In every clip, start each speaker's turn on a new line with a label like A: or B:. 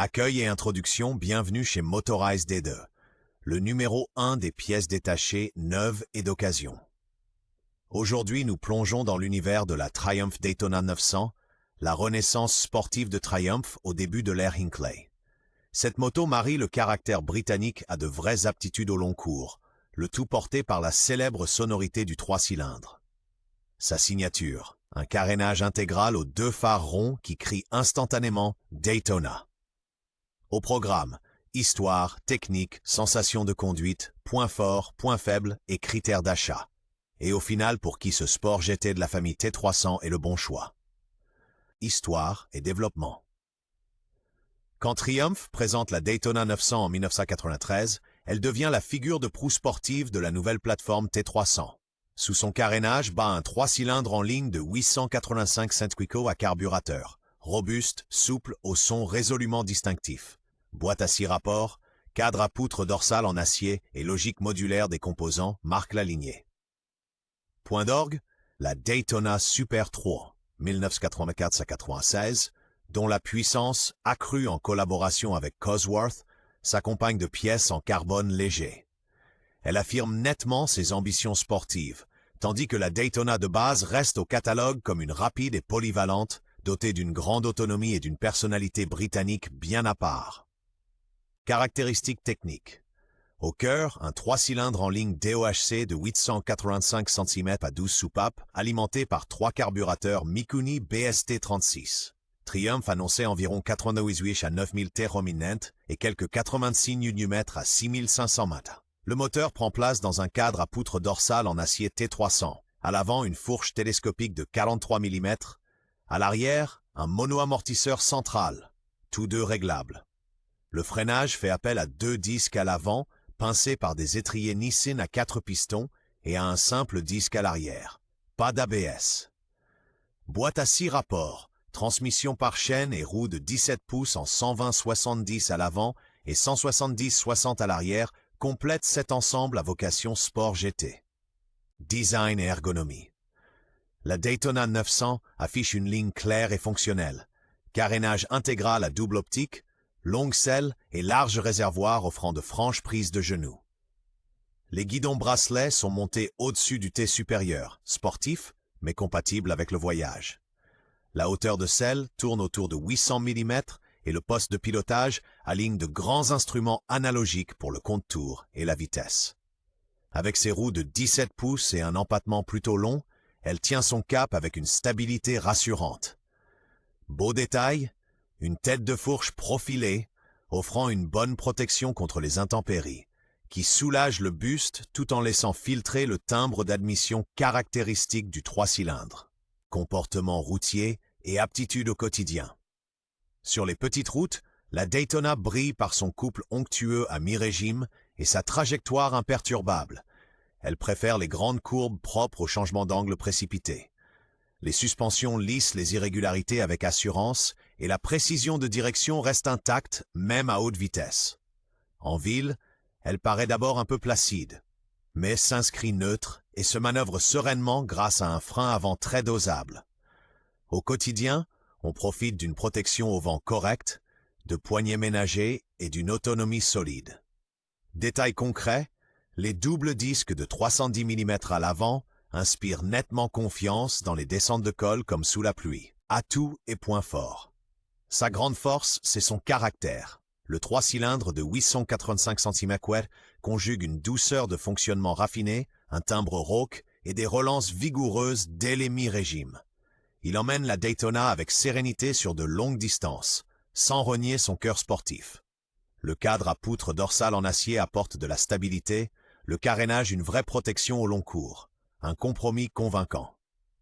A: Accueil et introduction, bienvenue chez Motorized D2, le numéro 1 des pièces détachées, neuves et d'occasion. Aujourd'hui, nous plongeons dans l'univers de la Triumph Daytona 900, la renaissance sportive de Triumph au début de l'ère Hinckley. Cette moto marie le caractère britannique à de vraies aptitudes au long cours, le tout porté par la célèbre sonorité du 3 cylindres. Sa signature, un carénage intégral aux 2 phares ronds qui crient instantanément Daytona. Au programme, histoire, technique, sensations de conduite, points forts, points faibles et critères d'achat. Et au final, pour qui ce sport GT de la famille T300 est le bon choix. Histoire et développement. Quand Triumph présente la Daytona 900 en 1993, elle devient la figure de proue sportive de la nouvelle plateforme T300. Sous son carénage bat un 3 cylindres en ligne de 885 Centrico à carburateur, robuste, souple, au son résolument distinctif. Boîte à 6 rapports, cadre à poutre dorsale en acier et logique modulaire des composants marquent la lignée. Point d'orgue, la Daytona Super 3, 1984-96, dont la puissance, accrue en collaboration avec Cosworth, s'accompagne de pièces en carbone léger. Elle affirme nettement ses ambitions sportives, tandis que la Daytona de base reste au catalogue comme une rapide et polyvalente, dotée d'une grande autonomie et d'une personnalité britannique bien à part. Caractéristiques techniques. Au cœur, un 3 cylindres en ligne DOHC de 885 cm à 12 soupapes, alimenté par 3 carburateurs Mikuni BST36. Triumph annonçait environ 98 à 9000 T et quelques 86 Nm à 6500 mètres. Le moteur prend place dans un cadre à poutre dorsale en acier T300. À l'avant, une fourche télescopique de 43 mm. À l'arrière, un monoamortisseur central, tous deux réglables. Le freinage fait appel à 2 disques à l'avant, pincés par des étriers Nissin à 4 pistons et à un simple disque à l'arrière. Pas d'ABS. Boîte à 6 rapports, transmission par chaîne et roue de 17 pouces en 120-70 à l'avant et 170-60 à l'arrière complètent cet ensemble à vocation sport GT. Design et ergonomie. La Daytona 900 affiche une ligne claire et fonctionnelle. Carénage intégral à double optique, longue selle et large réservoir offrant de franches prises de genoux. Les guidons bracelets sont montés au-dessus du T supérieur, sportif, mais compatible avec le voyage. La hauteur de selle tourne autour de 800 mm et le poste de pilotage aligne de grands instruments analogiques pour le compte-tours et la vitesse. Avec ses roues de 17 pouces et un empattement plutôt long, elle tient son cap avec une stabilité rassurante. Beau détail, une tête de fourche profilée, offrant une bonne protection contre les intempéries, qui soulage le buste tout en laissant filtrer le timbre d'admission caractéristique du 3 cylindres. Comportement routier et aptitude au quotidien. Sur les petites routes, la Daytona brille par son couple onctueux à mi-régime et sa trajectoire imperturbable. Elle préfère les grandes courbes propres au changement d'angle précipité. Les suspensions lissent les irrégularités avec assurance et la précision de direction reste intacte même à haute vitesse. En ville, elle paraît d'abord un peu placide, mais s'inscrit neutre et se manœuvre sereinement grâce à un frein avant très dosable. Au quotidien, on profite d'une protection au vent correcte, de poignées ménagées et d'une autonomie solide. Détail concret, les doubles disques de 310 mm à l'avant inspirent nettement confiance dans les descentes de col comme sous la pluie. Atout et point fort. Sa grande force, c'est son caractère. Le 3 cylindres de 885 cm3 conjugue une douceur de fonctionnement raffinée, un timbre rauque et des relances vigoureuses dès les mi-régimes. Il emmène la Daytona avec sérénité sur de longues distances, sans renier son cœur sportif. Le cadre à poutre dorsale en acier apporte de la stabilité, le carénage une vraie protection au long cours. Un compromis convaincant.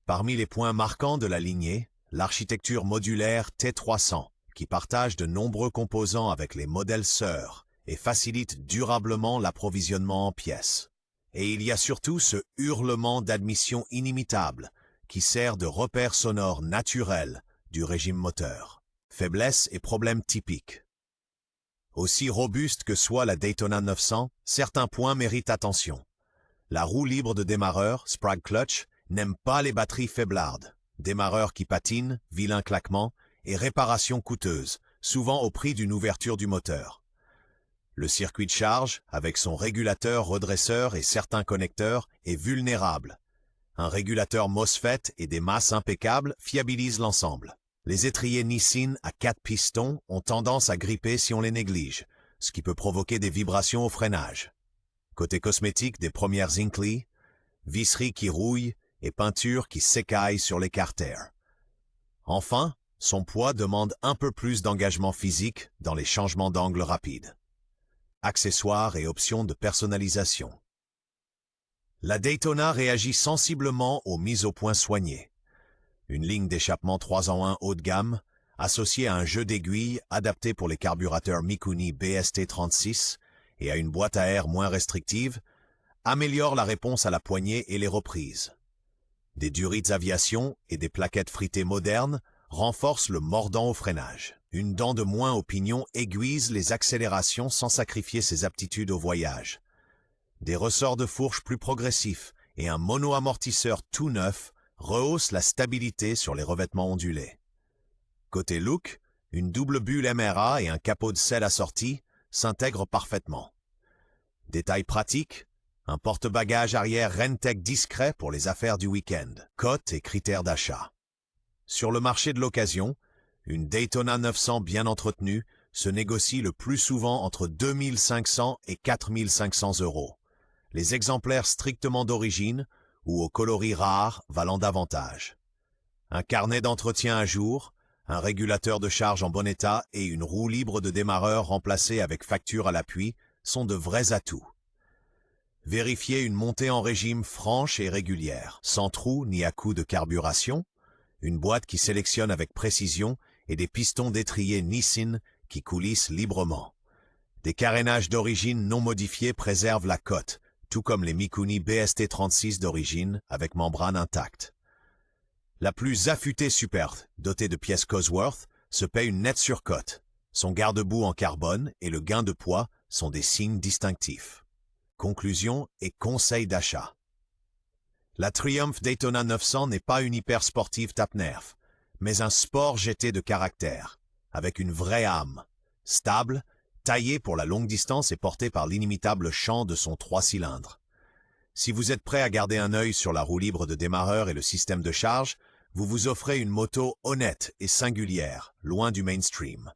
A: Parmi les points marquants de la lignée, l'architecture modulaire T300, qui partage de nombreux composants avec les modèles sœurs et facilite durablement l'approvisionnement en pièces. Et il y a surtout ce hurlement d'admission inimitable, qui sert de repère sonore naturel du régime moteur. Faiblesses et problèmes typiques. Aussi robuste que soit la Daytona 900, certains points méritent attention. La roue libre de démarreur, Sprag Clutch, n'aime pas les batteries faiblardes. Démarreur qui patine, vilain claquement et réparation coûteuse, souvent au prix d'une ouverture du moteur. Le circuit de charge, avec son régulateur redresseur et certains connecteurs, est vulnérable. Un régulateur MOSFET et des masses impeccables fiabilisent l'ensemble. Les étriers Nissin à 4 pistons ont tendance à gripper si on les néglige, ce qui peut provoquer des vibrations au freinage. Côté cosmétique, des premières Inkly, visseries qui rouillent et peintures qui s'écaillent sur les carters. Enfin, son poids demande un peu plus d'engagement physique dans les changements d'angle rapides. Accessoires et options de personnalisation. La Daytona réagit sensiblement aux mises au point soignées. Une ligne d'échappement 3 en 1 haut de gamme, associée à un jeu d'aiguilles adapté pour les carburateurs Mikuni BST36 et à une boîte à air moins restrictive, améliore la réponse à la poignée et les reprises. Des durites aviation et des plaquettes fritées modernes renforcent le mordant au freinage. Une dent de moins au pignon aiguise les accélérations sans sacrifier ses aptitudes au voyage. Des ressorts de fourche plus progressifs et un mono-amortisseur tout neuf rehaussent la stabilité sur les revêtements ondulés. Côté look, une double bulle MRA et un capot de selle assorti s'intègrent parfaitement. Détails pratiques, un porte-bagages arrière Rentec discret pour les affaires du week-end. Cote et critères d'achat. Sur le marché de l'occasion, une Daytona 900 bien entretenue se négocie le plus souvent entre 2 500 et 4 500 €. Les exemplaires strictement d'origine ou aux coloris rares valant davantage. Un carnet d'entretien à jour, un régulateur de charge en bon état et une roue libre de démarreur remplacée avec facture à l'appui sont de vrais atouts. Vérifiez une montée en régime franche et régulière, sans trou ni à-coups de carburation, une boîte qui sélectionne avec précision et des pistons d'étrier Nissin qui coulissent librement. Des carénages d'origine non modifiés préservent la cote, tout comme les Mikuni BST36 d'origine avec membrane intacte. La plus affûtée Superb, dotée de pièces Cosworth, se paie une nette surcote. Son garde-boue en carbone et le gain de poids sont des signes distinctifs. Conclusion et conseil d'achat. La Triumph Daytona 900 n'est pas une hyper sportive tape-nerf, mais un sport GT de caractère, avec une vraie âme, stable, taillée pour la longue distance et portée par l'inimitable chant de son 3 cylindres. Si vous êtes prêt à garder un œil sur la roue libre de démarreur et le système de charge, vous vous offrez une moto honnête et singulière, loin du mainstream.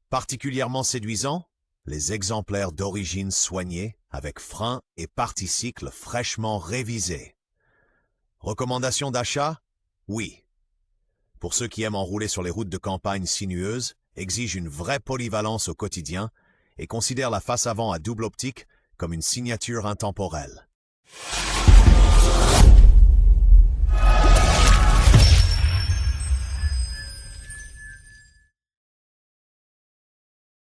A: Particulièrement séduisant, les exemplaires d'origine soignés, avec freins et partie-cycle fraîchement révisés. Recommandation d'achat? Oui. Pour ceux qui aiment enrouler sur les routes de campagne sinueuses, exigent une vraie polyvalence au quotidien et considèrent la face avant à double optique comme une signature intemporelle.